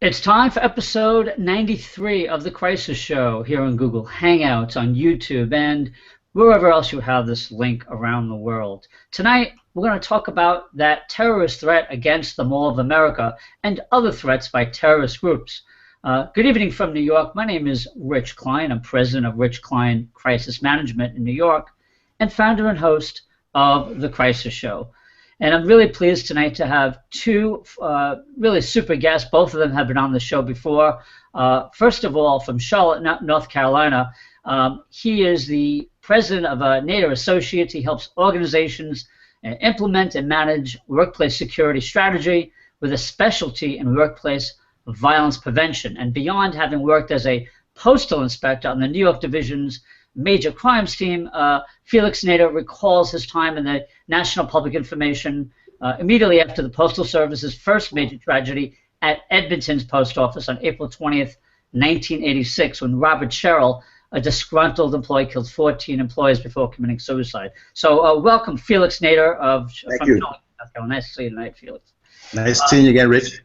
It's time for episode 93 of The Crisis Show here on Google Hangouts, on YouTube, and wherever else you have this link around the world. Tonight, we're going to talk about that terrorist threat against the Mall of America and other threats by terrorist groups. Good evening from New York. My name is Rich Klein. I'm president of Rich Klein Crisis Management in New York and founder and host of The Crisis Show. And I'm really pleased tonight to have two really super guests. Both of them have been on the show before. First of all, from Charlotte, North Carolina, he is the president of Nader Associates. He helps organizations implement and manage workplace security strategy with a specialty in workplace violence prevention. And beyond having worked as a postal inspector on the New York Division's major crimes team, Felix Nader recalls his time in the National Public Information immediately after the Postal Service's first major tragedy at Edmonton's post office on April 20th, 1986, when Robert Sherrill, a disgruntled employee, killed 14 employees before committing suicide. So welcome, Felix Nader Thank you. North Carolina. Nice to see you tonight, Felix. Nice seeing you again, Rich.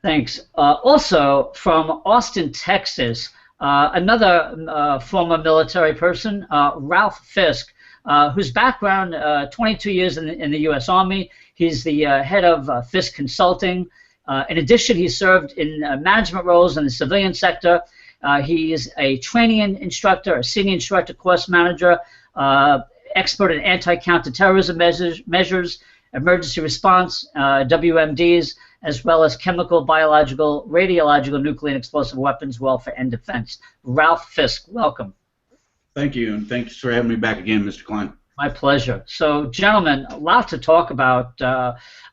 Thanks. Also from Austin, Texas, another former military person, Ralph Fisk, whose background, 22 years in the U.S. Army. He's the head of Fisk Consulting. In addition, he served in management roles in the civilian sector. He is a training instructor, a senior instructor, course manager, expert in anti-counterterrorism measures, emergency response, WMDs, as well as chemical, biological, radiological, nuclear, and explosive weapons welfare and defense. Ralph Fisk, welcome. Thank you, and thanks for having me back again, Mr. Klein. My pleasure. So, gentlemen, a lot to talk about.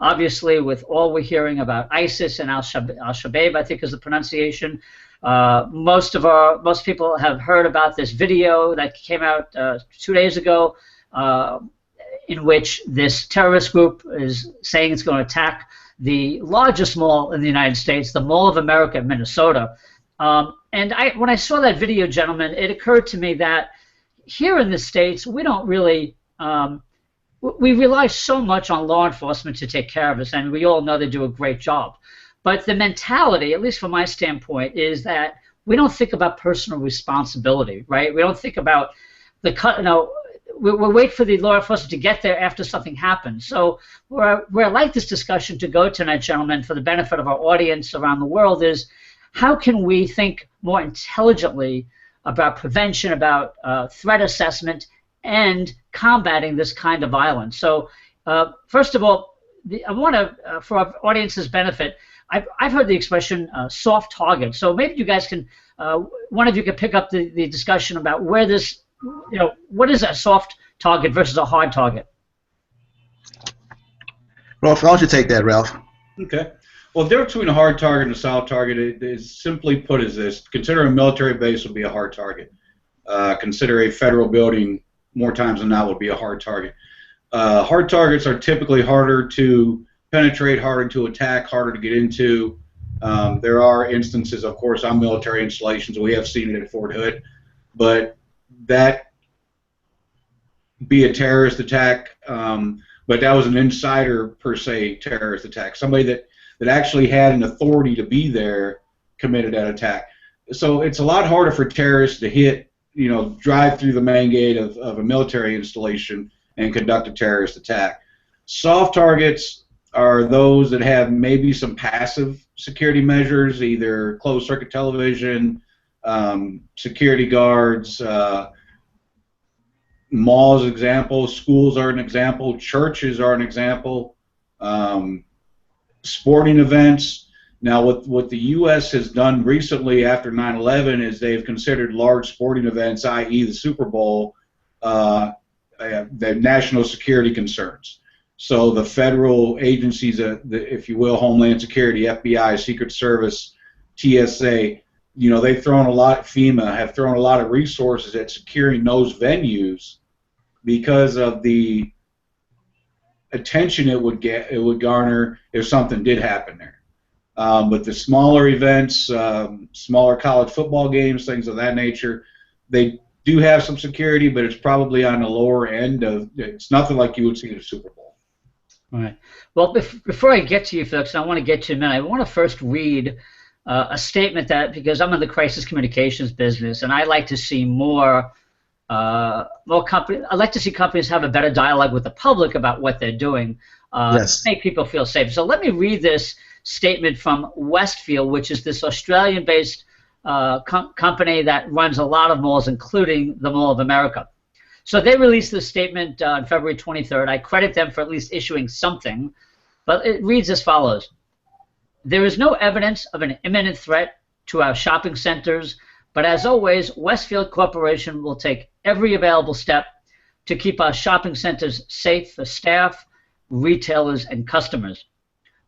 Obviously, with all we're hearing about ISIS and Al-Shabaab, I think is the pronunciation. Most people have heard about this video that came out 2 days ago, in which this terrorist group is saying it's going to attack the largest mall in the United States, the Mall of America in Minnesota. And when I saw that video, gentlemen, it occurred to me that here in the States, we don't really, we rely so much on law enforcement to take care of us, and we all know they do a great job. But the mentality, at least from my standpoint, is that we don't think about personal responsibility, right? We don't think about we wait for the law enforcement to get there after something happens. So where I like this discussion to go tonight, gentlemen, for the benefit of our audience around the world, is how can we think more intelligently about prevention, about threat assessment, and combating this kind of violence. So first of all, I want to, for our audience's benefit, I've heard the expression soft target. So maybe you guys can, one of you could pick up the discussion about where this, what is a soft target versus a hard target? Ralph, why don't you take that, Ralph? Okay. Well, the difference between a hard target and a soft target is simply put as this. Consider a military base would be a hard target. Consider a federal building more times than not would be a hard target. Hard targets are typically harder to penetrate, harder to attack, harder to get into. There are instances, of course, on military installations. We have seen it at Fort Hood. But that be a terrorist attack, but that was an insider, per se, terrorist attack. Somebody that actually had an authority to be there committed that attack. So it's a lot harder for terrorists to hit, drive through the main gate of a military installation and conduct a terrorist attack. Soft targets are those that have maybe some passive security measures, either closed circuit television, security guards, malls example, schools are an example, churches are an example, sporting events. Now what the U.S. has done recently after 9/11 is they've considered large sporting events, i.e. the Super Bowl, the national security concerns. So the federal agencies, if you will, Homeland Security, FBI, Secret Service, TSA, they've thrown a lot, FEMA have thrown a lot of resources at securing those venues because of the attention it would garner if something did happen there. But the smaller events, smaller college football games, things of that nature, they do have some security, but it's probably on the lower end of. It's nothing like you would see at a Super Bowl. All right. Well, before I get to you, folks, I want to get to you in a minute. I want to first read a statement that, because I'm in the crisis communications business, and I like to see more companies. I like to see companies have a better dialogue with the public about what they're doing, Yes. to make people feel safe. So let me read this statement from Westfield, which is this Australian-based company that runs a lot of malls, including the Mall of America. So they released this statement on February 23rd. I credit them for at least issuing something, but it reads as follows. There is no evidence of an imminent threat to our shopping centers, but as always, Westfield Corporation will take every available step to keep our shopping centers safe for staff, retailers, and customers.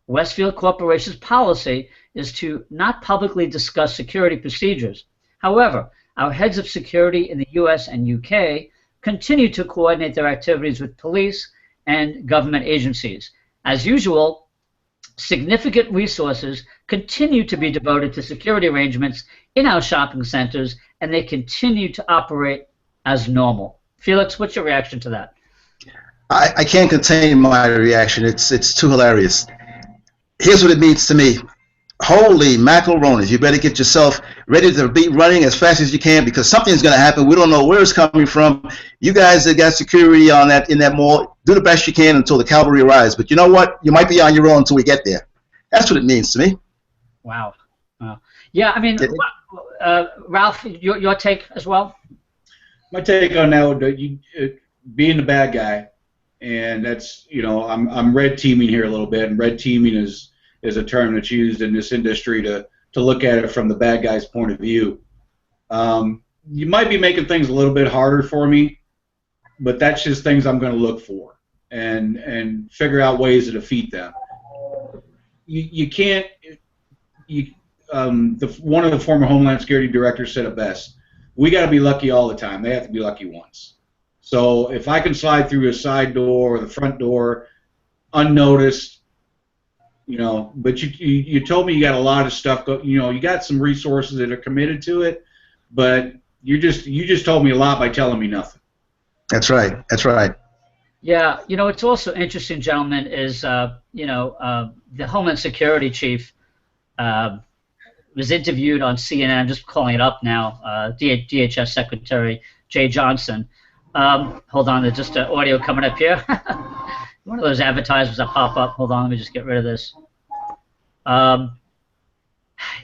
Westfield Corporation's policy is to not publicly discuss security procedures. However, our heads of security in the US and UK continue to coordinate their activities with police and government agencies. As usual, significant resources continue to be devoted to security arrangements in our shopping centers, and they continue to operate as normal. Felix, what's your reaction to that? I can't contain my reaction. It's too hilarious. Here's what it means to me. Holy macaronis, you better get yourself ready to be running as fast as you can, because something's going to happen. We don't know where it's coming from. You guys that got security on that in that mall, do the best you can until the cavalry arrives. But you know what? You might be on your own until we get there. That's what it means to me. Wow. Yeah, I mean, Ralph, your take as well? My take on that would be being the bad guy, and that's, you know, I'm red teaming here a little bit, and red teaming is a term that's used in this industry to look at it from the bad guy's point of view. You might be making things a little bit harder for me, but that's just things I'm going to look for and figure out ways to defeat them. You can't. One of the former Homeland Security directors said it best. We got to be lucky all the time. They have to be lucky once. So if I can slide through a side door or the front door unnoticed, you know, but you told me you got a lot of stuff. You know, you got some resources that are committed to it, but you just told me a lot by telling me nothing. That's right. That's right. Yeah, you know, it's also interesting, gentlemen, is you know, the Homeland Security chief was interviewed on CNN. I'm just calling it up now. DHS Secretary Jay Johnson. Hold on, there's just audio coming up here. One of those advertisements that pop up. Hold on, let me just get rid of this.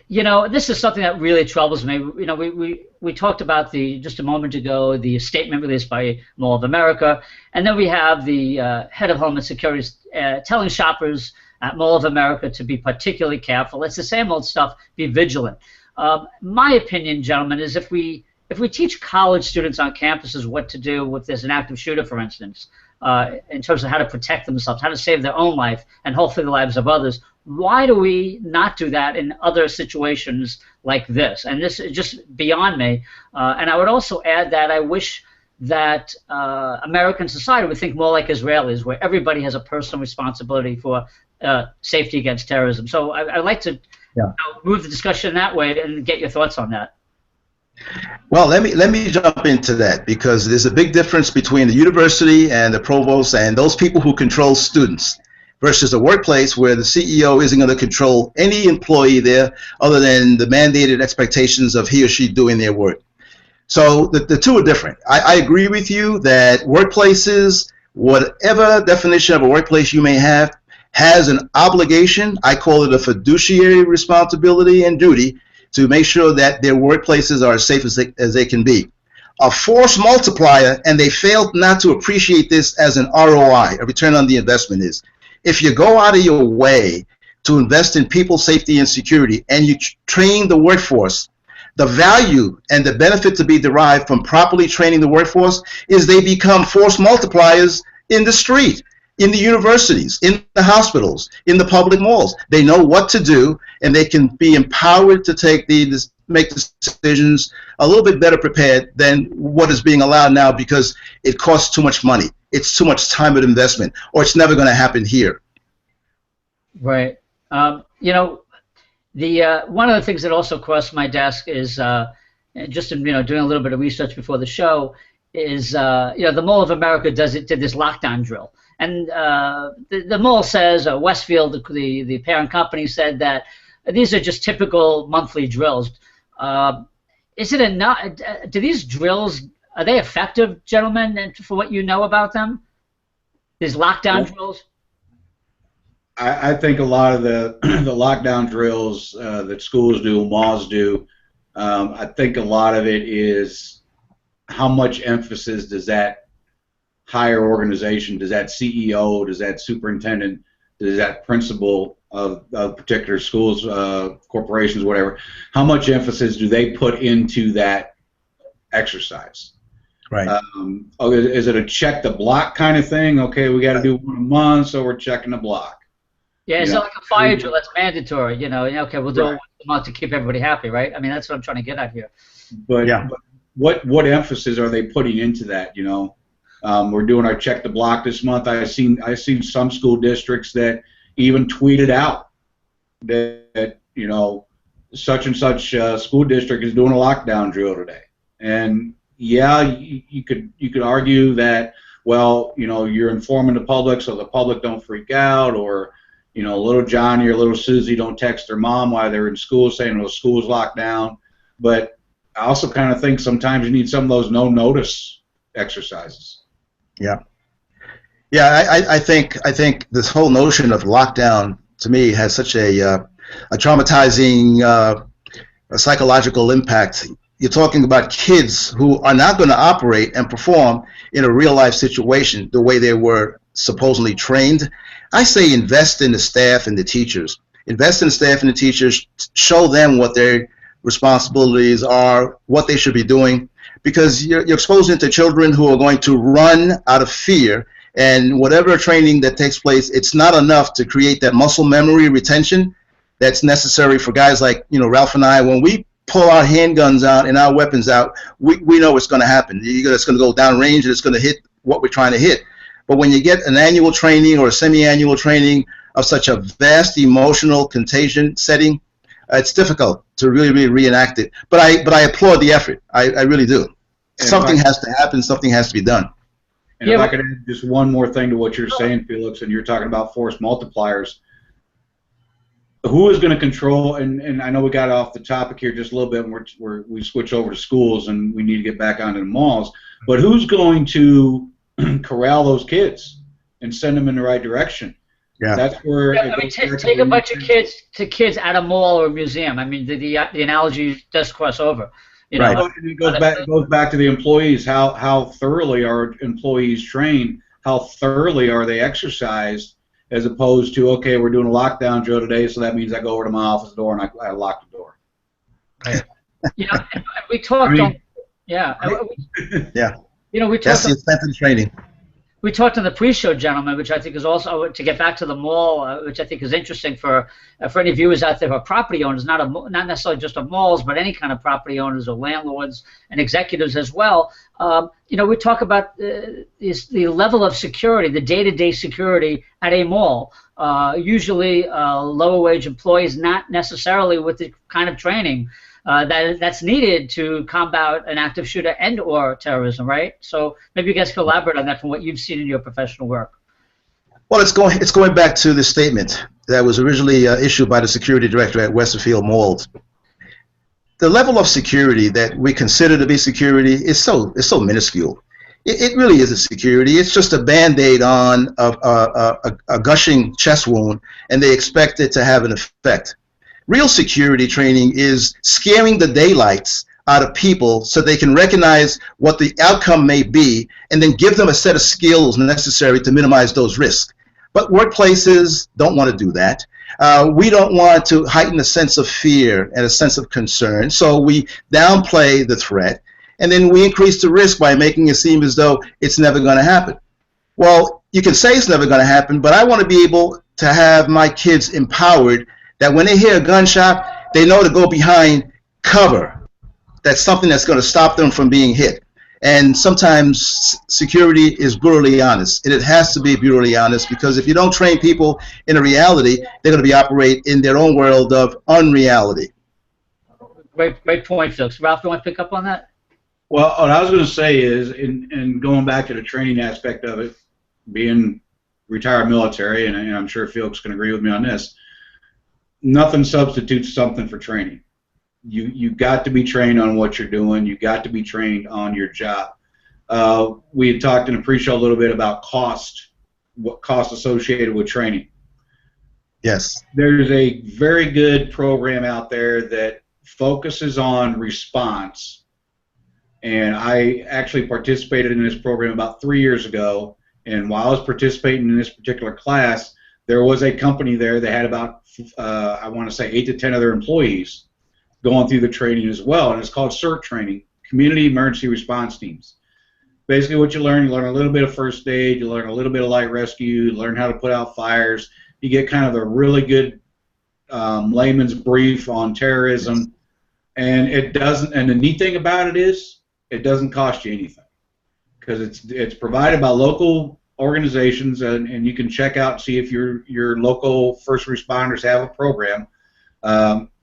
You know, this is something that really troubles me. You know, we talked about just a moment ago, the statement released by Mall of America, and then we have the head of Homeland Security telling shoppers at Mall of America to be particularly careful. It's the same old stuff. Be vigilant. My opinion, gentlemen, is if we teach college students on campuses what to do if there's an active shooter, for instance, in terms of how to protect themselves, how to save their own life, and hopefully the lives of others, why do we not do that in other situations like this? And this is just beyond me. And I would also add that I wish that American society would think more like Israelis, where everybody has a personal responsibility for safety against terrorism. So I'd like to move the discussion that way and get your thoughts on that. Well, let me jump into that, because there's a big difference between the university and the provost and those people who control students versus a workplace where the CEO isn't going to control any employee there other than the mandated expectations of he or she doing their work. So the two are different. I agree with you that workplaces, whatever definition of a workplace you may have, has an obligation. I call it a fiduciary responsibility and duty to make sure that their workplaces are as safe as they can be. A force multiplier, and they failed not to appreciate this as an ROI, a return on the investment is. If you go out of your way to invest in people's safety and security, and you train the workforce, the value and the benefit to be derived from properly training the workforce is they become force multipliers in the street, in the universities, in the hospitals, in the public malls. They know what to do, and they can be empowered to make decisions a little bit better prepared than what is being allowed now, because it costs too much money. It's too much time and investment, or it's never going to happen here. Right. You know, the one of the things that also crossed my desk is just in, doing a little bit of research before the show is the Mall of America did this lockdown drill, and the mall says Westfield, the parent company, said that these are just typical monthly drills. Is it enough? Do these drills, are they effective, gentlemen, and for what you know about them? These lockdown drills? I think a lot of the lockdown drills that schools do, malls do, I think a lot of it is how much emphasis does that higher organization, does that CEO, does that superintendent, does that principal of particular schools, corporations, whatever, how much emphasis do they put into that exercise? Right. Is it a check the block kind of thing? Okay, we got to do one a month, so we're checking the block. Yeah, it's not like a fire drill that's mandatory, you know. Okay, we'll do it once a month to keep everybody happy, right? I mean, that's what I'm trying to get at here. But, but what emphasis are they putting into that? You know, we're doing our check the block this month. I've seen some school districts that even tweeted out that you know, such and such school district is doing a lockdown drill today. And yeah, you could argue that, well, you know, you're informing the public so the public don't freak out, or you know, little Johnny or little Susie don't text their mom while they're in school saying, well, school's locked down. But I also kind of think sometimes you need some of those no-notice exercises. Yeah. Yeah, I think this whole notion of lockdown, to me, has such a traumatizing a psychological impact. You're talking about kids who are not going to operate and perform in a real-life situation the way they were supposedly trained. I say invest in the staff and the teachers. Invest in the staff and the teachers. Show them what their responsibilities are, what they should be doing, because you're exposing to children who are going to run out of fear, and whatever training that takes place, it's not enough to create that muscle memory retention that's necessary for guys like, you know, Ralph and I. When we pull our handguns out and our weapons out, we know what's going to happen. It's going to go downrange and it's going to hit what we're trying to hit. But when you get an annual training or a semi-annual training of such a vast emotional contagion setting, it's difficult to really reenact it. But I applaud the effort. I really do. And something has to happen. Something has to be done. And if I could add just one more thing to what you're saying, Felix, and you're talking about force multipliers, who is going to control, and I know we got off the topic here just a little bit, and we switch over to schools and we need to get back onto the malls, but who's going to corral those kids and send them in the right direction? Yeah, that's where. I mean, take a bunch of kids at a mall or a museum. I mean, the analogy does cross over. You know, right. It goes back to the employees. How thoroughly are employees trained? How thoroughly are they exercised? As opposed to, okay, we're doing a lockdown drill today, so that means I go over to my office door and I lock the door. Right. You know, we talked on. Yeah. Yeah. You know, we talked. That's the extent of the training. We talked on the pre-show, gentlemen, which I think is also, to get back to the mall, which I think is interesting for any viewers out there who are property owners, not necessarily just of malls, but any kind of property owners or landlords and executives as well. You know, we talk about the level of security, the day-to-day security at a mall. Usually lower-wage employees, not necessarily with the kind of training that's needed to combat an active shooter and/or terrorism, right? So maybe you guys can elaborate on that from what you've seen in your professional work. Well, it's going back to the statement that was originally issued by the security director at Westerfield Malls. The level of security that we consider to be security is so minuscule. It really isn't security. It's just a Band-Aid on a gushing chest wound, and they expect it to have an effect. Real security training is scaring the daylights out of people so they can recognize what the outcome may be and then give them a set of skills necessary to minimize those risks. But workplaces don't want to do that. We don't want to heighten a sense of fear and a sense of concern, so we downplay the threat, and then we increase the risk by making it seem as though it's never going to happen. Well, you can say it's never going to happen, but I want to be able to have my kids empowered that when they hear a gunshot, they know to go behind cover. That's something that's going to stop them from being hit. And sometimes security is brutally honest, and it has to be brutally honest, because if you don't train people in a reality, they're going to be operate in their own world of unreality. Great point, Felix. Ralph, you want to pick up on that? Well, what I was going to say is, in going back to the training aspect of it, being retired military, and I'm sure Felix can agree with me on this, nothing substitutes something for training. You got to be trained on what you're doing. You got to be trained on your job. We had talked in a pre-show a little bit about what cost associated with training. Yes. There's a very good program out there that focuses on response, and I actually participated in this program about 3 years ago, and while I was participating in this particular class, there was a company there that had about, I want to say 8 to 10 other employees going through the training as well, and it's called CERT training, Community Emergency Response Teams. Basically what you learn a little bit of first aid, you learn a little bit of light rescue, you learn how to put out fires, you get kind of a really good layman's brief on terrorism, and the neat thing about it is it doesn't cost you anything, because it's provided by local organizations, and you can check out and see if your local first responders have a program.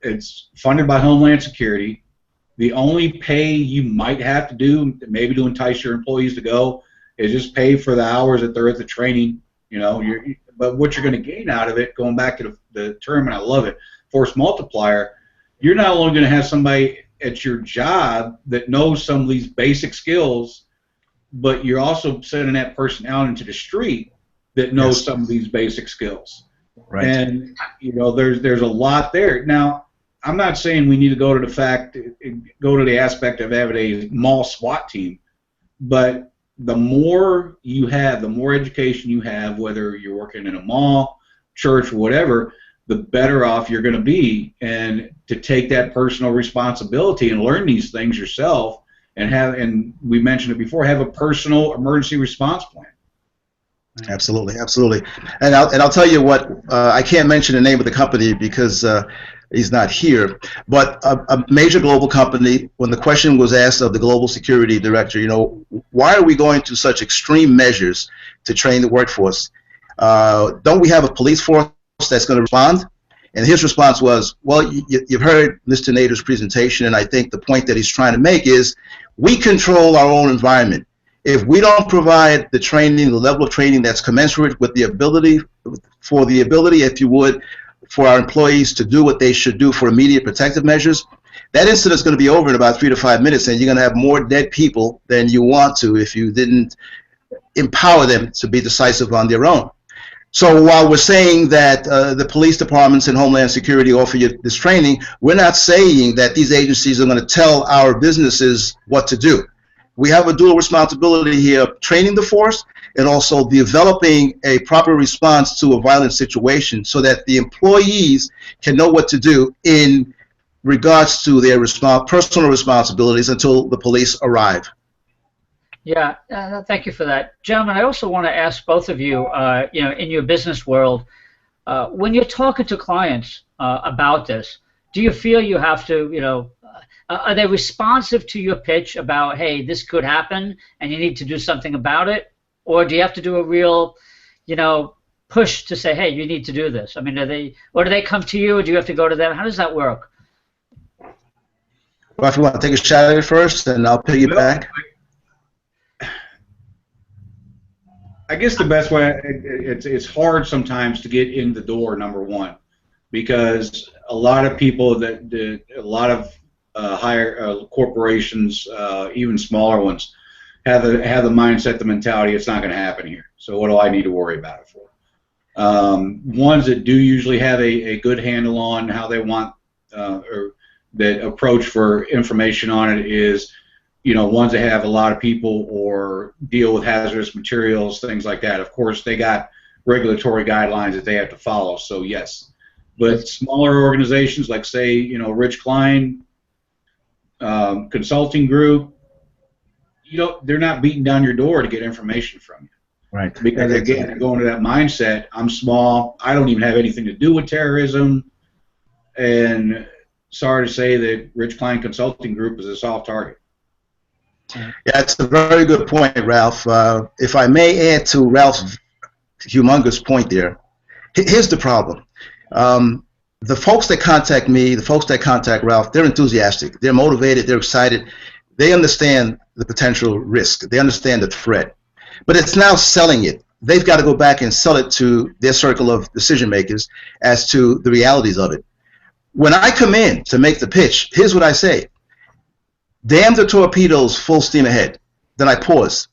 It's funded by Homeland Security. The only pay you might have to do, maybe to entice your employees to go, is just pay for the hours that they're at the training. But what you're going to gain out of it, going back to the term, and I love it, force multiplier, you're not only going to have somebody at your job that knows some of these basic skills, but you're also sending that person out into the street that knows some of these basic skills. Right. And there's a lot there. Now, I'm not saying we need to go to the aspect of having a mall SWAT team, but the more you have, the more education you have, whether you're working in a mall, church, whatever, the better off you're going to be. And to take that personal responsibility and learn these things yourself, and we mentioned it before, have a personal emergency response plan. Absolutely, absolutely. And I'll tell you what, I can't mention the name of the company because he's not here, but a major global company, when the question was asked of the global security director, why are we going to such extreme measures to train the workforce? Don't we have a police force that's going to respond? And his response was, well, you've heard Mr. Nader's presentation, and I think the point that he's trying to make is we control our own environment. If we don't provide the training, the level of training that's commensurate with the ability, if you would, for our employees to do what they should do for immediate protective measures, that incident is going to be over in about 3 to 5 minutes, and you're going to have more dead people than you want to if you didn't empower them to be decisive on their own. So while we're saying that the police departments and Homeland Security offer you this training, we're not saying that these agencies are going to tell our businesses what to do. We have a dual responsibility here of training the force and also developing a proper response to a violent situation so that the employees can know what to do in regards to their personal responsibilities until the police arrive. Yeah, thank you for that. Gentlemen, I also want to ask both of you, in your business world, when you're talking to clients about this, do you feel you have to, are they responsive to your pitch about, hey, this could happen and you need to do something about it? Or do you have to do a real, push to say, hey, you need to do this? I mean, do they come to you, or do you have to go to them? How does that work? Well, if you want to take a shot at it first, then I'll piggyback. I guess the best way, it's hard sometimes to get in the door, number one, because a lot of people a lot of higher corporations, even smaller ones, have the mindset, the mentality, it's not going to happen here. So what do I need to worry about it for? Ones that do usually have a good handle on how they want, or that approach for information on it is, ones that have a lot of people or deal with hazardous materials, things like that. Of course, they got regulatory guidelines that they have to follow, so yes. But smaller organizations like, say, Rich Klein Consulting Group, they're not beating down your door to get information from you. Right. Because, again, they're going to that mindset, I'm small, I don't even have anything to do with terrorism, and sorry to say that Rich Klein Consulting Group is a soft target. Yeah, it's a very good point, Ralph. If I may add to Ralph's humongous point there, here's the problem. The folks that contact me, the folks that contact Ralph, they're enthusiastic, they're motivated, they're excited, they understand the potential risk, they understand the threat. But it's now selling it. They've got to go back and sell it to their circle of decision makers as to the realities of it. When I come in to make the pitch, here's what I say. Damn the torpedoes, full steam ahead. Then I pause.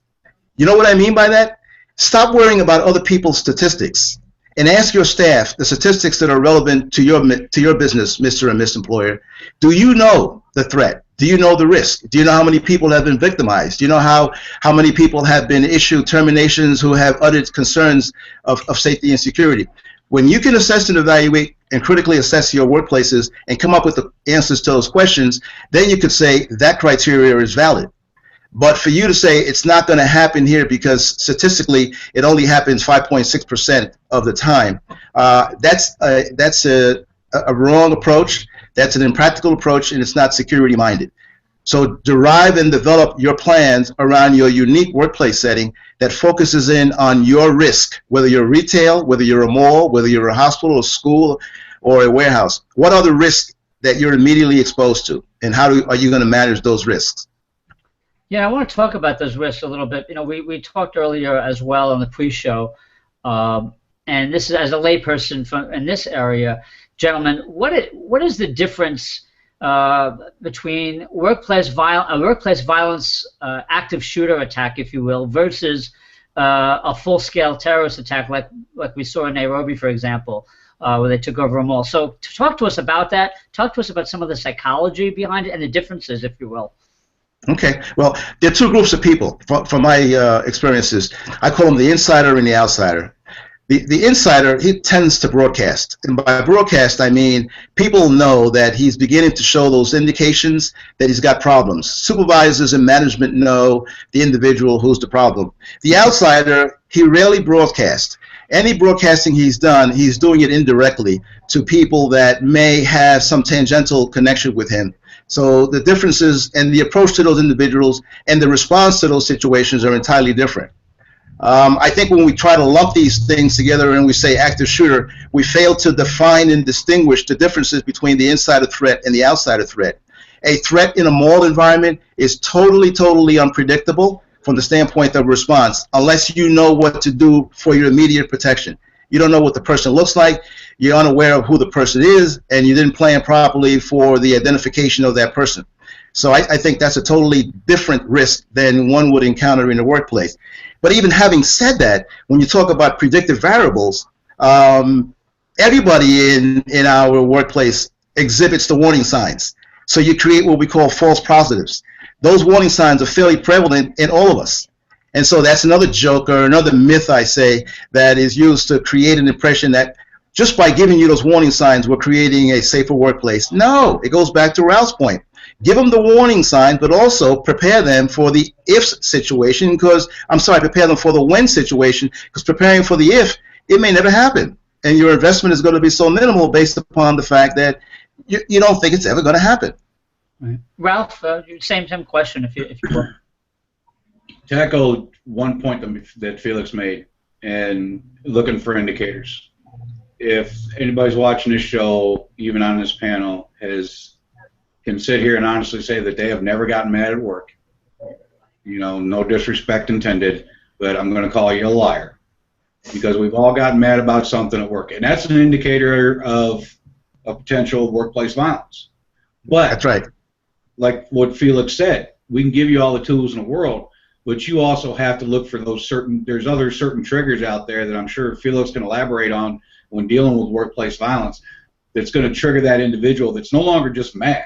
You know what I mean by that? Stop worrying about other people's statistics and ask your staff the statistics that are relevant to your business, Mr. and Miss Employer. Do you know the threat? Do you know the risk? Do you know how many people have been victimized? Do you know how many people have been issued terminations who have uttered concerns of safety and security? When you can assess and evaluate and critically assess your workplaces and come up with the answers to those questions, then you could say that criteria is valid. But for you to say it's not going to happen here because statistically it only happens 5.6% of the time, that's a wrong approach. That's an impractical approach, and it's not security-minded. So derive and develop your plans around your unique workplace setting that focuses in on your risk, whether you're retail, whether you're a mall, whether you're a hospital, a school, or a warehouse. What are the risks that you're immediately exposed to, and how are you going to manage those risks? Yeah, I want to talk about those risks a little bit. You know, we talked earlier as well on the pre-show, and this is as a layperson in this area, gentlemen. What is the difference between workplace violence, active shooter attack, if you will, versus a full-scale terrorist attack like we saw in Nairobi, for example, where they took over a mall? So talk to us about that. Talk to us about some of the psychology behind it and the differences, if you will. Okay, well, there are two groups of people from my experiences. I call them the insider and the outsider. The insider, he tends to broadcast. And by broadcast, I mean people know that he's beginning to show those indications that he's got problems. Supervisors and management know the individual who's the problem. The outsider, he rarely broadcasts. Any broadcasting he's done, he's doing it indirectly to people that may have some tangential connection with him. So the differences and the approach to those individuals and the response to those situations are entirely different. I think when we try to lump these things together and we say active shooter, we fail to define and distinguish the differences between the insider threat and the outsider threat. A threat in a mall environment is totally unpredictable from the standpoint of response, unless you know what to do for your immediate protection. You don't know what the person looks like, you're unaware of who the person is, and you didn't plan properly for the identification of that person. So I think that's a totally different risk than one would encounter in the workplace. But even having said that, when you talk about predictive variables, everybody in our workplace exhibits the warning signs. So you create what we call false positives. Those warning signs are fairly prevalent in all of us. And so that's another joke or another myth, I say, that is used to create an impression that just by giving you those warning signs, we're creating a safer workplace. No, it goes back to Ralph's point. Give them the warning signs, but also prepare them for the if situation, prepare them for the when situation, because preparing for the if, it may never happen. And your investment is going to be so minimal based upon the fact that you don't think it's ever going to happen. Right. Ralph, same question, if you will. To echo one point that Felix made, and looking for indicators. If anybody's watching this show, even on this panel, can sit here and honestly say that they have never gotten mad at work. You know, no disrespect intended, but I'm going to call you a liar, because we've all gotten mad about something at work, and that's an indicator of a potential workplace violence. But that's right. Like what Felix said, we can give you all the tools in the world, but you also have to look for those there's other certain triggers out there that I'm sure Felix can elaborate on when dealing with workplace violence that's going to trigger that individual that's no longer just mad.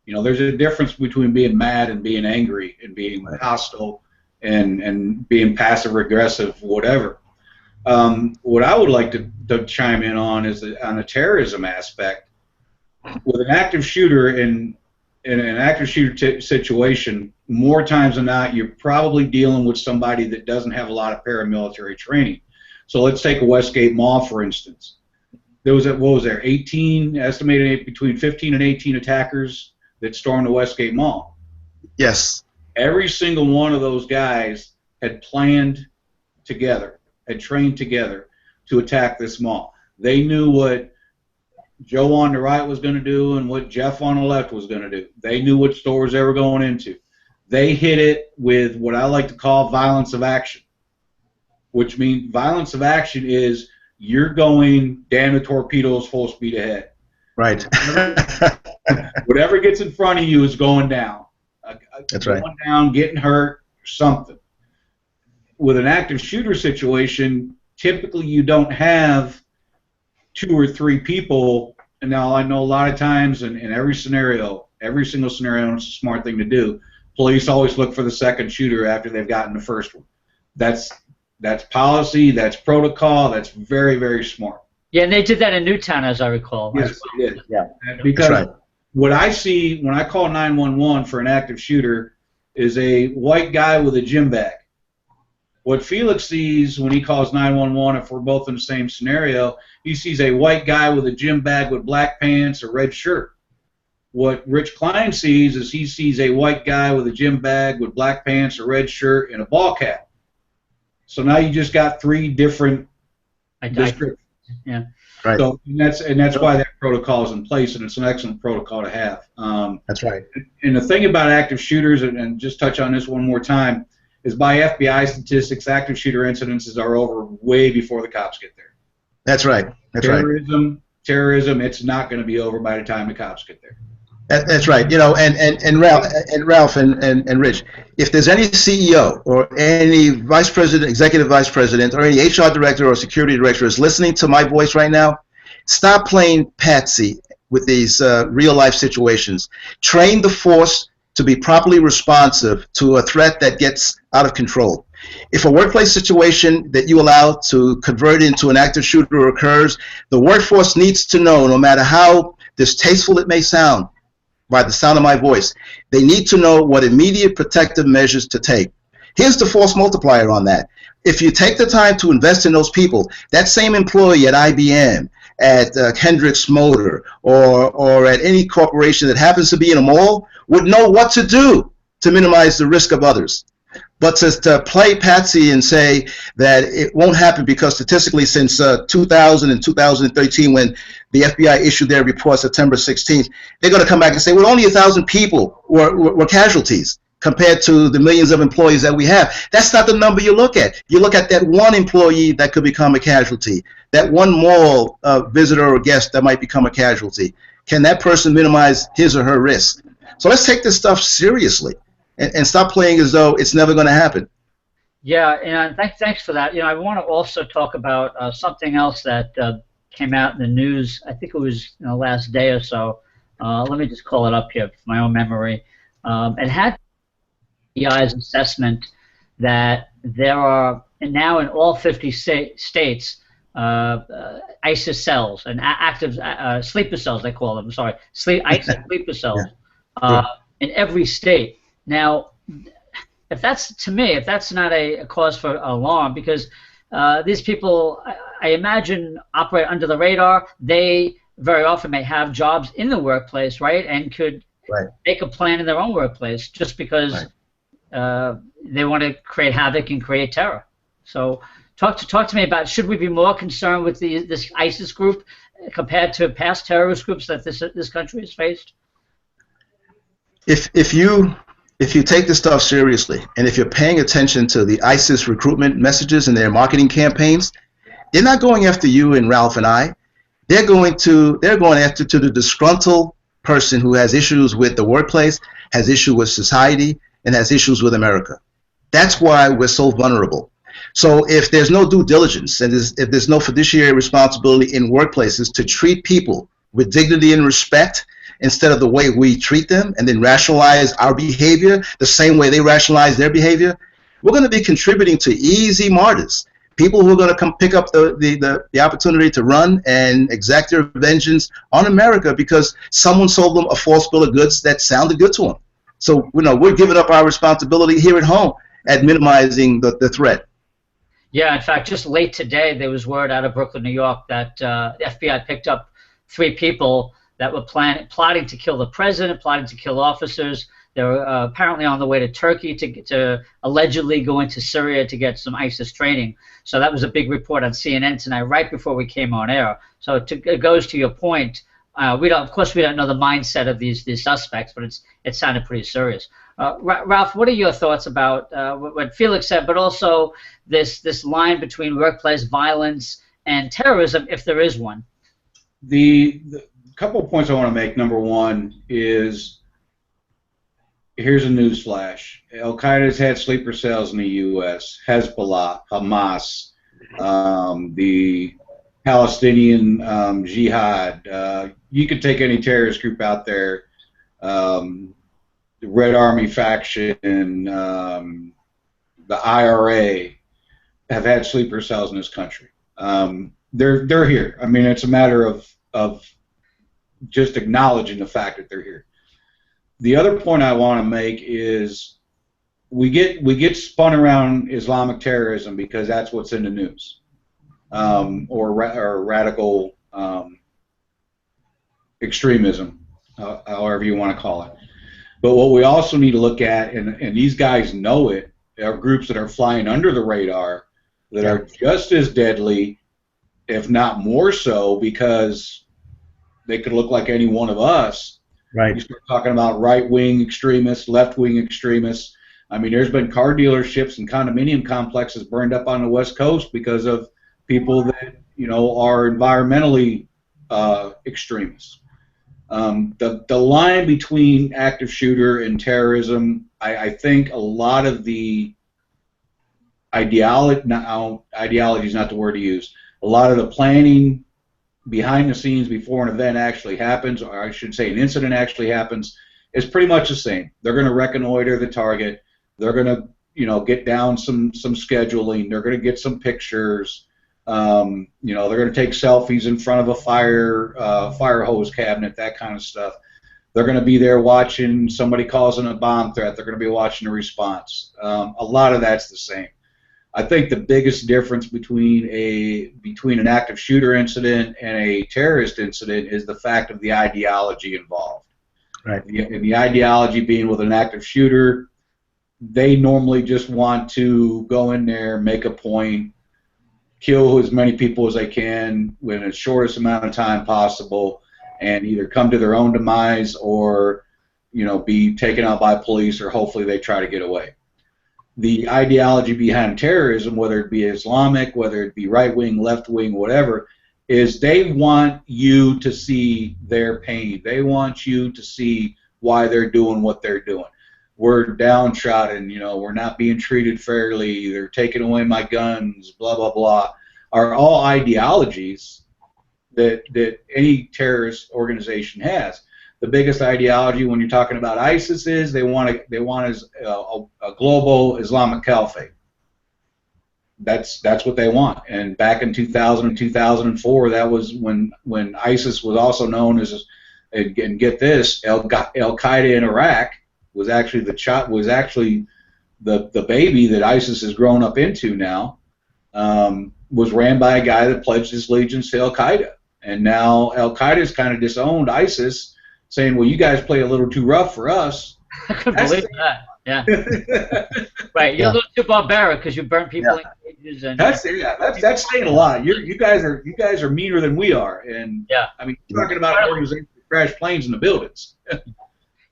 You know, there's a difference between being mad and being angry and being hostile and being passive aggressive, whatever. What I would like to chime in on is on the terrorism aspect. With an active shooter in an active shooter situation, more times than not, you're probably dealing with somebody that doesn't have a lot of paramilitary training. So let's take a Westgate Mall, for instance. There was, estimated between 15 and 18 attackers that stormed the Westgate Mall. Yes. Every single one of those guys had planned together, had trained together to attack this mall. They knew what Joe on the right was going to do and what Jeff on the left was going to do. They knew what stores they were going into. They hit it with what I like to call violence of action, which means violence of action is you're going damn the torpedoes full speed ahead. Right. Whatever gets in front of you is going down. That's going right. down, getting hurt, something. With an active shooter situation, typically you don't have 2 or 3 people. And now I know a lot of times in every scenario, every single scenario, it's a smart thing to do. Police always look for the second shooter after they've gotten the first one. That's policy, that's protocol, that's very, very smart. Yeah, and they did that in Newtown, as I recall. Yes, they did. Yeah. Because That's right. what I see when I call 911 for an active shooter is a white guy with a gym bag. What Felix sees when he calls 911, if we're both in the same scenario, he sees a white guy with a gym bag with black pants, a red shirt. What Rich Klein sees is he sees a white guy with a gym bag with black pants, a red shirt, and a ball cap. So now you just got 3 different descriptions. Yeah. Right. So and that's why that protocol is in place, and it's an excellent protocol to have. That's right. And the thing about active shooters, and just touch on this one more time, is by FBI statistics, active shooter incidences are over way before the cops get there. That's right. That's terrorism, it's not going to be over by the time the cops get there. That's right. You know, and Ralph and Rich, if there's any CEO or any vice president, executive vice president, or any HR director or security director is listening to my voice right now, stop playing patsy with these real life situations. Train the force to be properly responsive to a threat that gets out of control. If a workplace situation that you allow to convert into an active shooter occurs, the workforce needs to know, no matter how distasteful it may sound, by the sound of my voice, they need to know what immediate protective measures to take. Here's the force multiplier on that. If you take the time to invest in those people, that same employee at IBM, at Hendricks Motor, or at any corporation that happens to be in a mall would know what to do to minimize the risk of others. But to play patsy and say that it won't happen because statistically since 2000 and 2013 when the FBI issued their report September 16th, they're going to come back and say, well, only 1,000 people were casualties compared to the millions of employees that we have. That's not the number you look at. You look at that one employee that could become a casualty, that one mall visitor or guest that might become a casualty. Can that person minimize his or her risk? So let's take this stuff seriously. And stop playing as though it's never going to happen. Yeah, and thanks for that. You know, I want to also talk about something else that came out in the news. I think it was last day or so. Let me just call it up here from my own memory. It had FBI's assessment that there are now in all 50 states ISIS cells and active sleeper cells, they call them. Sorry, ISIS sleeper cells in every state. Now, if that's not a cause for alarm, because these people, I imagine, operate under the radar. They very often may have jobs in the workplace, right, and could make a plan in their own workplace just because they want to create havoc and create terror. So, talk to me about, should we be more concerned with this ISIS group compared to past terrorist groups that this country has faced? If you take this stuff seriously, and if you're paying attention to the ISIS recruitment messages and their marketing campaigns, they're not going after you and Ralph and I. They're going after the disgruntled person who has issues with the workplace, has issues with society, and has issues with America. That's why we're so vulnerable. So if there's no due diligence and if there's no fiduciary responsibility in workplaces to treat people with dignity and respect, instead of the way we treat them and then rationalize our behavior the same way they rationalize their behavior, we're going to be contributing to easy martyrs, people who are going to come pick up the opportunity to run and exact their vengeance on America because someone sold them a false bill of goods that sounded good to them. So we're giving up our responsibility here at home at minimizing the threat. Yeah, in fact, just late today there was word out of Brooklyn, New York that the FBI picked up 3 people that were plotting to kill the president, plotting to kill officers. They were apparently on the way to Turkey to allegedly go into Syria to get some ISIS training. So that was a big report on CNN tonight, right before we came on air. So it goes to your point. Of course, we don't know the mindset of these suspects, but it sounded pretty serious. Ralph, what are your thoughts about what Felix said, but also this line between workplace violence and terrorism, if there is one? the couple of points I want to make. Number one is, here's a news flash. Al-Qaeda's had sleeper cells in the U.S., Hezbollah, Hamas, the Palestinian Jihad. You could take any terrorist group out there, the Red Army faction, the IRA, have had sleeper cells in this country. They're here. I mean, it's a matter of just acknowledging the fact that they're here. The other point I want to make is we get spun around Islamic terrorism because that's what's in the news, or radical extremism, however you want to call it. But what we also need to look at, and these guys know it, are groups that are flying under the radar that are just as deadly, if not more so, because they could look like any one of us. Right. You start talking about right-wing extremists, left-wing extremists. I mean, there's been car dealerships and condominium complexes burned up on the West Coast because of people that, you know, are environmentally extremists. The line between active shooter and terrorism, I think a lot of the ideology is not the word to use. A lot of the planning behind the scenes before an event actually happens, or I should say an incident actually happens, is pretty much the same. They're going to reconnoiter the target. They're going to, you know, get down some scheduling. They're going to get some pictures. You know, they're going to take selfies in front of a fire hose cabinet, that kind of stuff. They're going to be there watching somebody causing a bomb threat. They're going to be watching the response. A lot of that's the same. I think the biggest difference between an active shooter incident and a terrorist incident is the fact of the ideology involved. Right. And the ideology being, with an active shooter, they normally just want to go in there, make a point, kill as many people as they can within the shortest amount of time possible, and either come to their own demise or, you know, be taken out by police, or hopefully they try to get away. The ideology behind terrorism, whether it be Islamic, whether it be right-wing, left-wing, whatever, is they want you to see their pain. They want you to see why they're doing what they're doing. We're downtrodden, you know, we're not being treated fairly, they're taking away my guns, blah, blah, blah, are all ideologies that any terrorist organization has. The biggest ideology when you're talking about ISIS is they want a global Islamic caliphate. That's what they want. And back in 2000 and 2004, that was when ISIS was also known as, and get this, Al Qaeda in Iraq was actually the baby that ISIS has grown up into now. Was ran by a guy that pledged his allegiance to Al Qaeda, and now Al Qaeda's kind of disowned ISIS, saying, well, you guys play a little too rough for us. I couldn't believe that. Yeah. Right. You're a little too barbaric because you burn people in cages. And that's saying a lot. You guys are meaner than we are. And I mean, you're talking about organizations that crash planes in the buildings.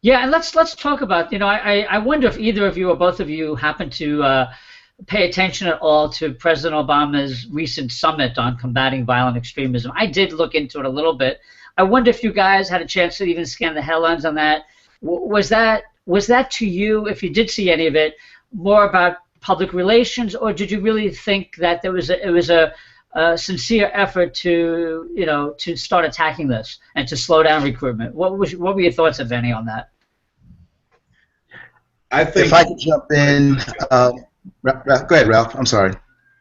Yeah, and let's talk about, you know, I wonder if either of you or both of you happen to pay attention at all to President Obama's recent summit on combating violent extremism. I did look into it a little bit. I wonder if you guys had a chance to even scan the headlines on that. Was that to you, if you did see any of it, more about public relations, or did you really think that it was a sincere effort to, you know, to start attacking this and to slow down recruitment? What were your thoughts, if any, on that? I think, if I could jump in, go ahead, Ralph. I'm sorry,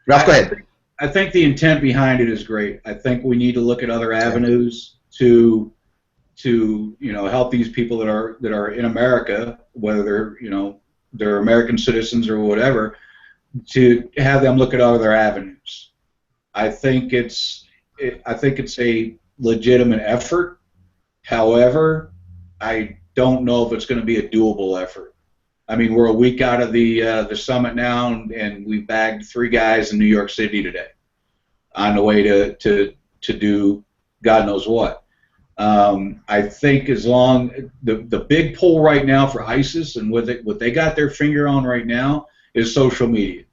Ralph. Go ahead. I think the intent behind it is great. I think we need to look at other avenues to you know, help these people that are in America, whether they're, you know, they're American citizens or whatever, to have them look at other avenues. I think it's a legitimate effort. However, I don't know if it's going to be a doable effort. I mean, we're a week out of the summit now, and we've bagged 3 guys in New York City today on the way to do God knows what. I think as long the big pull right now for ISIS and what they got their finger on right now is social media,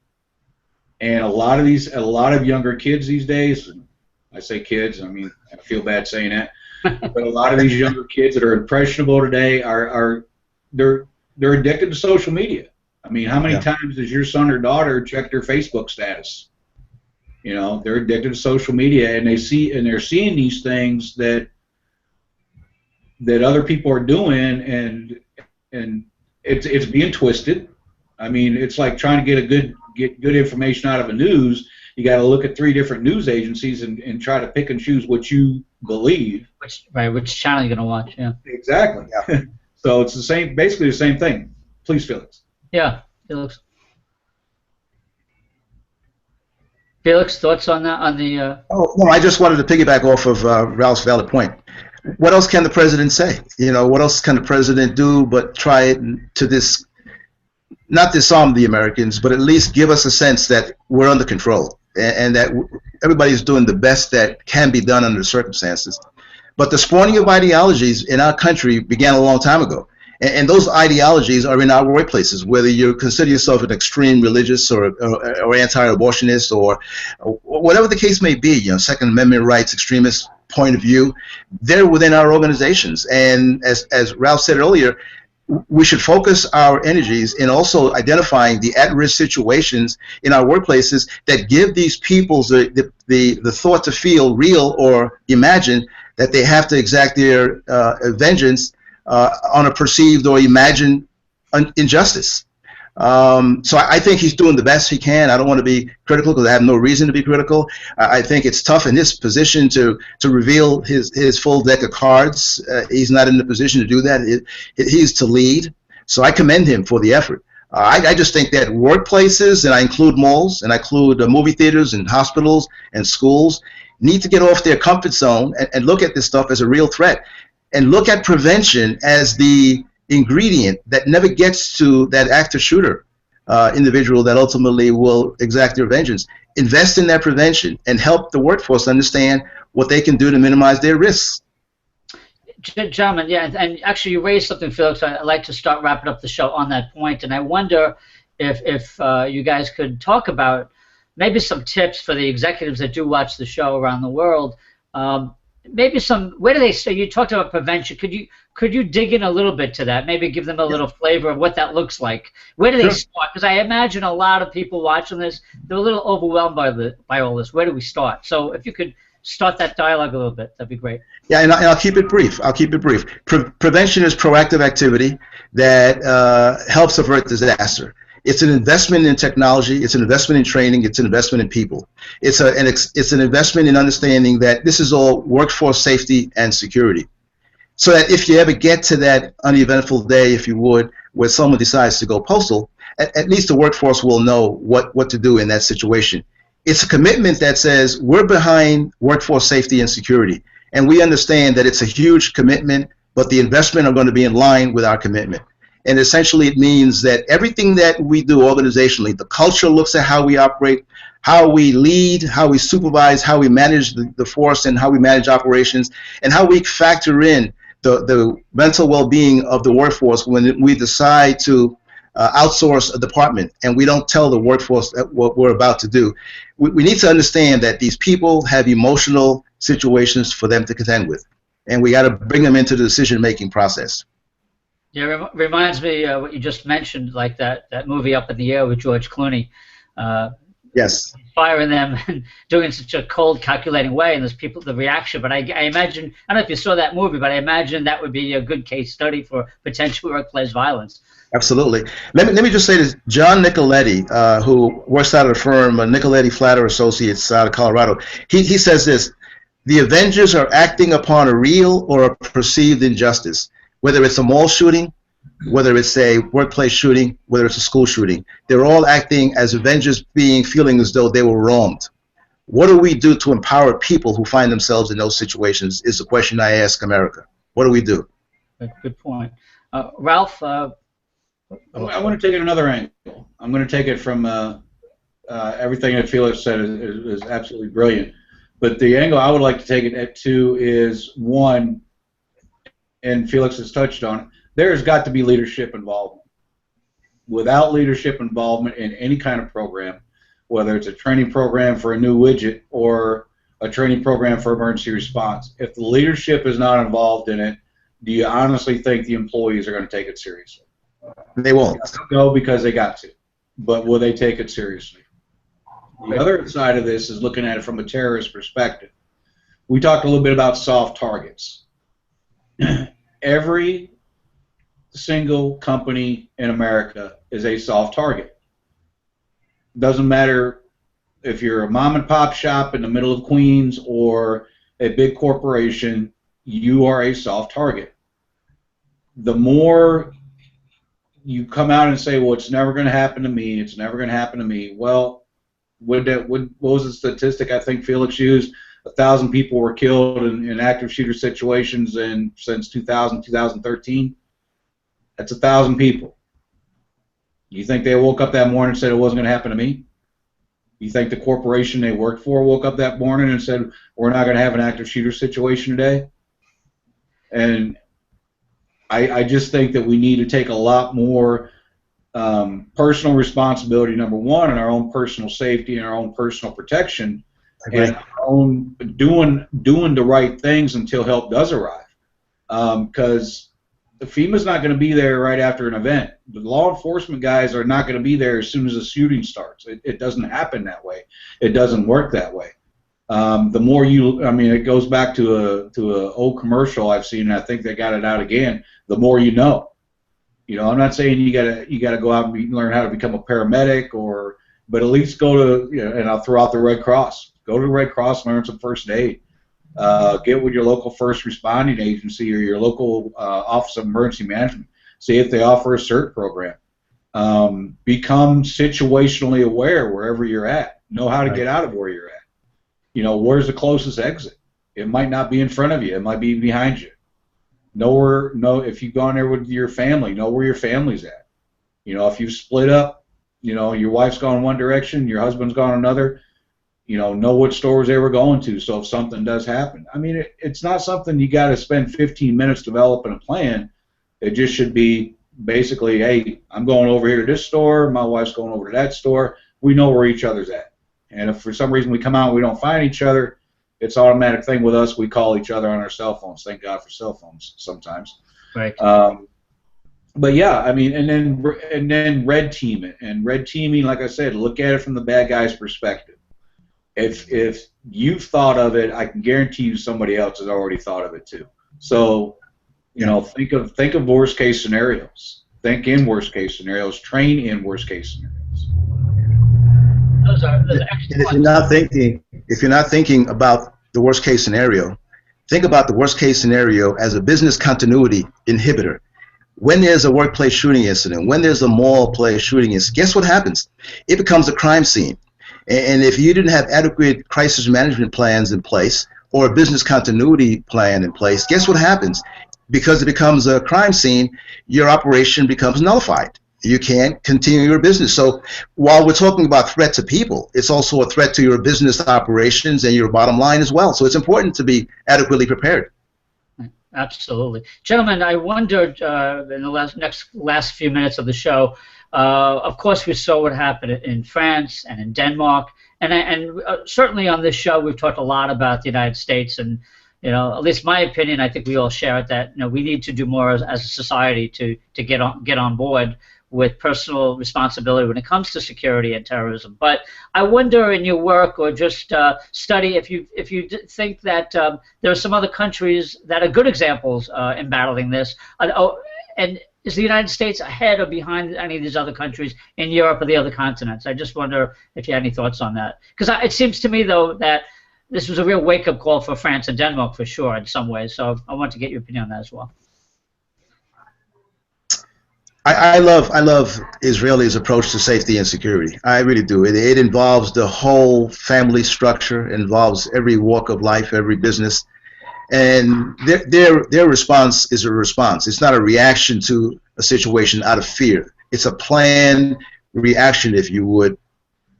and a lot of younger kids these days, I say kids. I mean, I feel bad saying that. But a lot of these younger kids that are impressionable today they're addicted to social media. I mean, how many times does your son or daughter check their Facebook status? You know, they're addicted to social media, and they're seeing these things that other people are doing, and it's being twisted. I mean, it's like trying to get good information out of a news. You got to look at 3 different news agencies and try to pick and choose what you believe. Which channel you're going to watch? Yeah. Exactly. Yeah. So it's basically the same thing. Please, Felix. Yeah, Felix. Felix, thoughts on that? Oh no, I just wanted to piggyback off of Ralph's valid point. What else can the president say? You know, what else can the president do but try to not disarm the Americans, but at least give us a sense that we're under control and that everybody's doing the best that can be done under the circumstances. But the spawning of ideologies in our country began a long time ago. And those ideologies are in our workplaces, whether you consider yourself an extreme religious or anti-abortionist or whatever the case may be, you know, Second Amendment rights, extremist point of view, they're within our organizations. And as Ralph said earlier, we should focus our energies in also identifying the at-risk situations in our workplaces that give these people the thought to feel real or imagine that they have to exact their vengeance on a perceived or imagined injustice. So I think he's doing the best he can. I don't want to be critical because I have no reason to be critical. I think it's tough in his position to reveal his full deck of cards. He's not in the position to do that. He's to lead. So I commend him for the effort. I just think that workplaces, and I include malls, and I include movie theaters and hospitals and schools, need to get off their comfort zone and look at this stuff as a real threat. And look at prevention as the ingredient that never gets to that active shooter individual that ultimately will exact their vengeance. Invest in that prevention and help the workforce understand what they can do to minimize their risks. Gentlemen, yeah, and actually you raised something, Felix. I'd like to start wrapping up the show on that point, and I wonder if you guys could talk about maybe some tips for the executives that do watch the show around the world. Maybe where do they say, you talked about prevention, could you dig in a little bit to that, maybe give them a little flavor of what that looks like? Where do they start? Because I imagine a lot of people watching this, they're a little overwhelmed by all this. Where do we start? So if you could start that dialogue a little bit, that'd be great. Yeah, and I'll keep it brief. Prevention is proactive activity that helps avert disaster. It's an investment in technology. It's an investment in training. It's an investment in people. It's an investment in understanding that this is all workforce safety and security. So that if you ever get to that uneventful day, if you would, where someone decides to go postal, at least the workforce will know what to do in that situation. It's a commitment that says we're behind workforce safety and security. And we understand that it's a huge commitment, but the investment are going to be in line with our commitment. And essentially it means that everything that we do organizationally, the culture looks at how we operate, how we lead, how we supervise, how we manage the force and how we manage operations, and how we factor in the mental well-being of the workforce when we decide to outsource a department and we don't tell the workforce what we're about to do. We need to understand that these people have emotional situations for them to contend with, and we got to bring them into the decision-making process. Yeah, it reminds me what you just mentioned, like that movie Up in the Air with George Clooney. Yes. Firing them and doing it in such a cold, calculating way, and there's people, the reaction. But I imagine, I don't know if you saw that movie, but I imagine that would be a good case study for potential workplace violence. Absolutely. Let me just say this. John Nicoletti, who works out of the firm Nicoletti Flatter Associates out of Colorado, he says this: the Avengers are acting upon a real or a perceived injustice. Whether it's a mall shooting, whether it's a workplace shooting, whether it's a school shooting, they're all acting as Avengers, feeling as though they were wronged. What do we do to empower people who find themselves in those situations is the question I ask America. What do we do? Good point. Ralph? I want to take it another angle. I'm going to take it from everything that Felix said is absolutely brilliant. But the angle I would like to take it to is, one, and Felix has touched on it, there's got to be leadership involvement. Without leadership involvement in any kind of program, whether it's a training program for a new widget or a training program for emergency response. If the leadership is not involved in it, do you honestly think the employees are going to take it seriously? They won't. Go because they got to, but will they take it seriously? The other side of this is looking at it from a terrorist perspective. We talked a little bit about soft targets. Every single company in America is a soft target. Doesn't matter if you're a mom and pop shop in the middle of Queens or a big corporation, you are a soft target. The more you come out and say, well, it's never going to happen to me, it's never going to happen to me, well, what was the statistic I think Felix used? 1,000 people were killed in active shooter situations since 2013. That's 1,000 people. You think they woke up that morning and said it wasn't going to happen to me? You think the corporation they worked for woke up that morning and said, we're not going to have an active shooter situation today? And I just think that we need to take a lot more personal responsibility, number one, in our own personal safety and our own personal protection, and our own doing the right things until help does arrive. Because the FEMA's not going to be there right after an event. The law enforcement guys are not going to be there as soon as the shooting starts. It doesn't happen that way. It doesn't work that way. The more it goes back to a old commercial I've seen, and I think they got it out again. The more you know. I'm not saying you gotta go out and learn how to become a paramedic, but at least go to, and I'll throw out the Red Cross. Go to the Red Cross, learn some first aid. Get with your local first responding agency or your local Office of Emergency Management. See if they offer a CERT program. Become situationally aware wherever you're at. Know how to get out of where you're at. Where's the closest exit? It might not be in front of you. It might be behind you. If you've gone there with your family, know where your family's at. If you've split up, your wife's gone one direction, your husband's gone another, know what stores they were going to, so if something does happen. It's not something you got to spend 15 minutes developing a plan. It just should be basically, hey, I'm going over here to this store, my wife's going over to that store. We know where each other's at. And if for some reason we come out and we don't find each other, it's an automatic thing with us. We call each other on our cell phones. Thank God for cell phones sometimes. Right. But yeah, and then red team it. And red teaming, like I said, look at it from the bad guy's perspective. If you've thought of it, I can guarantee you somebody else has already thought of it too. So, think of worst case scenarios. Think in worst case scenarios. Train in worst case scenarios. Those are and if you're not thinking about the worst case scenario, think about the worst case scenario as a business continuity inhibitor. When there's a workplace shooting incident, when there's a mall place shooting incident, guess what happens? It becomes a crime scene. And if you didn't have adequate crisis management plans in place or a business continuity plan in place, guess what happens? Because it becomes a crime scene, your operation becomes nullified. You can't continue your business. So while we're talking about threat to people, it's also a threat to your business operations and your bottom line as well. So it's important to be adequately prepared. Absolutely. Gentlemen, I wondered in the last few minutes of the show, of course we saw what happened in France and in Denmark, and certainly on this show we've talked a lot about the United States, and at least my opinion, I think we all share it, that we need to do more as a society to get on board with personal responsibility when it comes to security and terrorism. But I wonder in your work or just study if you think that there are some other countries that are good examples in battling this, and is the United States ahead or behind any of these other countries in Europe or the other continents? I just wonder if you had any thoughts on that, because it seems to me though that this was a real wake-up call for France and Denmark for sure in some ways, so I want to get your opinion on that as well. I love Israelis' approach to safety and security. I really do. It involves the whole family structure, it involves every walk of life, every business, and their response is a response. It's not a reaction to a situation out of fear. It's a planned reaction, if you would,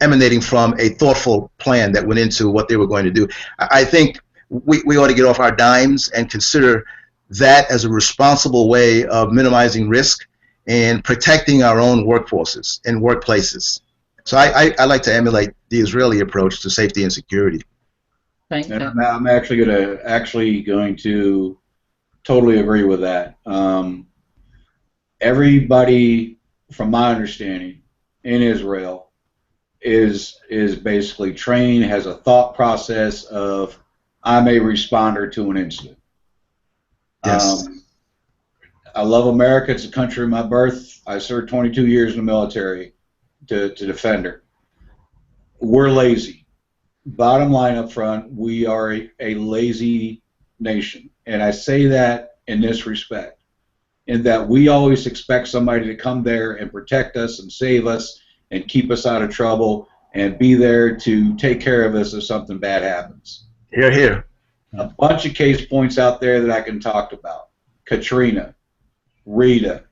emanating from a thoughtful plan that went into what they were going to do. I think we ought to get off our dimes and consider that as a responsible way of minimizing risk and protecting our own workforces and workplaces. So I like to emulate the Israeli approach to safety and security. And I'm actually going to totally agree with that. Everybody, from my understanding, in Israel is basically trained, has a thought process of I'm a responder to an incident. Yes. I love America. It's the country of my birth. I served 22 years in the military to defend her. We're lazy. Bottom line up front, we are a lazy nation. And I say that in this respect, in that we always expect somebody to come there and protect us and save us and keep us out of trouble and be there to take care of us if something bad happens. Hear, hear. A bunch of case points out there that I can talk about. Katrina, Rita,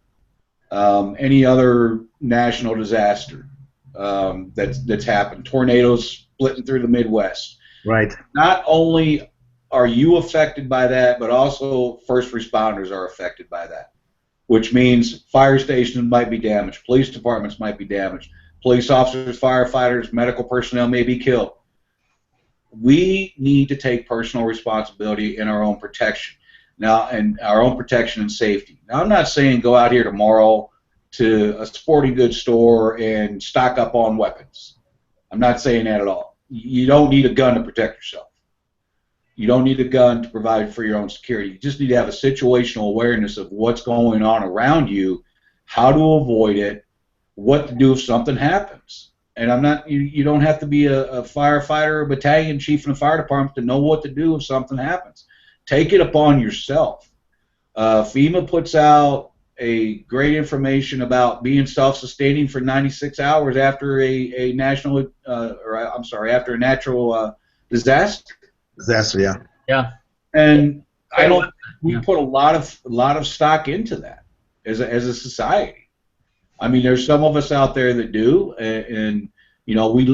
any other national disaster that's happened. Tornadoes splitting through the Midwest. Right. Not only are you affected by that, but also first responders are affected by that, which means fire stations might be damaged, police departments might be damaged, police officers, firefighters, medical personnel may be killed. We need to take personal responsibility in our own protection now, and our own protection and safety. Now, I'm not saying go out here tomorrow to a sporting goods store and stock up on weapons. I'm not saying that at all. You don't need a gun to protect yourself. You don't need a gun to provide for your own security. You just need to have a situational awareness of what's going on around you, how to avoid it, what to do if something happens. And I'm not. You don't have to be a firefighter or a battalion chief in a fire department to know what to do if something happens. Take it upon yourself. FEMA puts out a great information about being self-sustaining for 96 hours after a natural disaster. Disaster, yeah. Yeah. And I don't. We put a lot of stock into that as a society. I mean, there's some of us out there that do, and you know, we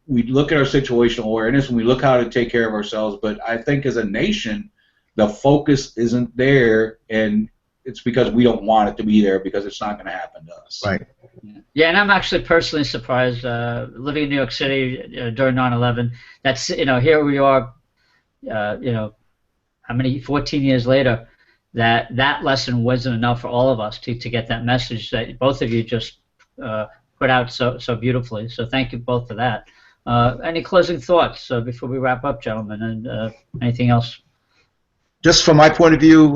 look at our situational awareness and we look how to take care of ourselves. But I think as a nation, the focus isn't there, and it's because we don't want it to be there because it's not going to happen to us. Right. Yeah, and I'm actually personally surprised, living in New York City during 9/11. That's here we are, how many 14 years later. That lesson wasn't enough for all of us to get that message that both of you just put out so beautifully. So thank you both for that. Any closing thoughts before we wrap up, gentlemen, and anything else? Just from my point of view,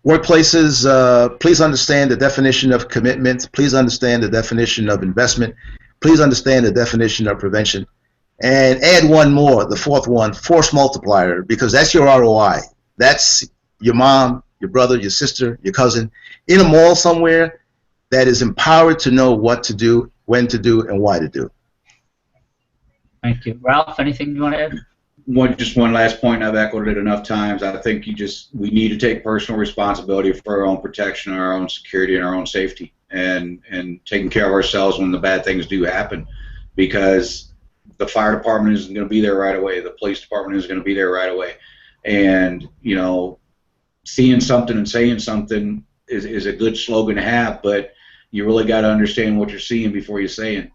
workplaces, please understand the definition of commitment. Please understand the definition of investment. Please understand the definition of prevention. And add one more, the fourth one, force multiplier, because that's your ROI. That's your mom, your brother, your sister, your cousin, in a mall somewhere that is empowered to know what to do, when to do, and why to do. Thank you. Ralph, anything you want to add? Just one last point. I've echoed it enough times. I think we need to take personal responsibility for our own protection, our own security, and our own safety, and taking care of ourselves when the bad things do happen, because the fire department isn't going to be there right away. The police department isn't going to be there right away. And, seeing something and saying something is a good slogan to have, but you really got to understand what you're seeing before you say it.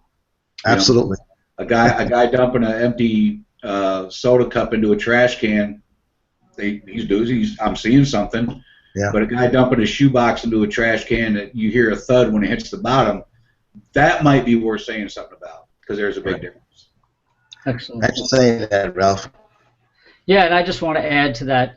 Absolutely. A guy dumping an empty soda cup into a trash can, I'm seeing something. Yeah. But a guy dumping a shoebox into a trash can that you hear a thud when it hits the bottom, that might be worth saying something about, because there's a big difference. Excellent. Thanks for saying that, Ralph. Yeah, and I just want to add to that,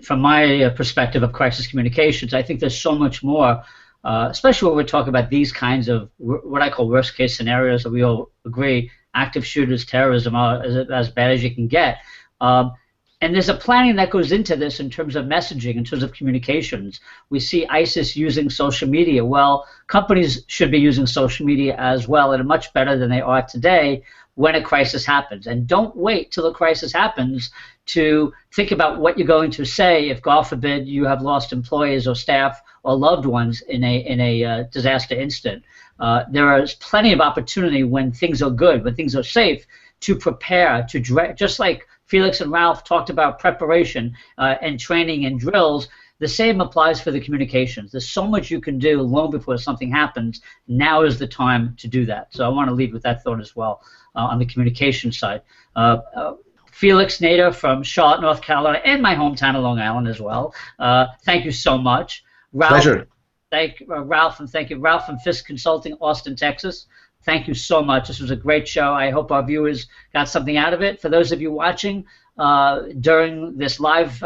from my perspective of crisis communications, I think there's so much more, especially when we're talking about these kinds of what I call worst-case scenarios that we all agree, active shooters, terrorism are as bad as you can get. And there's a planning that goes into this in terms of messaging, in terms of communications. We see ISIS using social media. Well, companies should be using social media as well, and much better than they are today when a crisis happens. And don't wait till the crisis happens to think about what you're going to say if, God forbid, you have lost employees or staff or loved ones in a disaster incident. There is plenty of opportunity when things are good, when things are safe, to prepare, just like Felix and Ralph talked about preparation and training and drills. The same applies for the communications. There's so much you can do long before something happens. Now is the time to do that. So I want to leave with that thought as well on the communication side. Felix Nader from Charlotte, North Carolina, and my hometown of Long Island as well. Thank you so much. Ralph, Pleasure. Thank Ralph, and thank you. Ralph from Fisk Consulting, Austin, Texas. Thank you so much. This was a great show. I hope our viewers got something out of it. For those of you watching during this live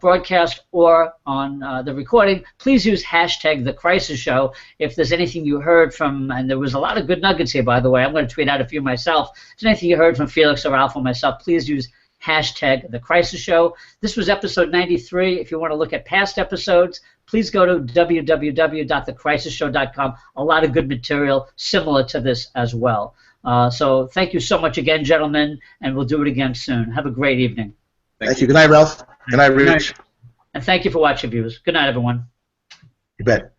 broadcast or on the recording, please use hashtag The Crisis Show if there's anything you heard from, and there was a lot of good nuggets here, by the way. I'm going to tweet out a few myself. If there's anything you heard from Felix or Ralph or myself, please use hashtag The Crisis Show. This was episode 93. If you want to look at past episodes, please go to www.thecrisisshow.com. A lot of good material similar to this as well. So thank you so much again, gentlemen, and we'll do it again soon. Have a great evening. Thank you. Good night, Ralph. Good night, Rich. And thank you for watching, viewers. Good night, everyone. You bet.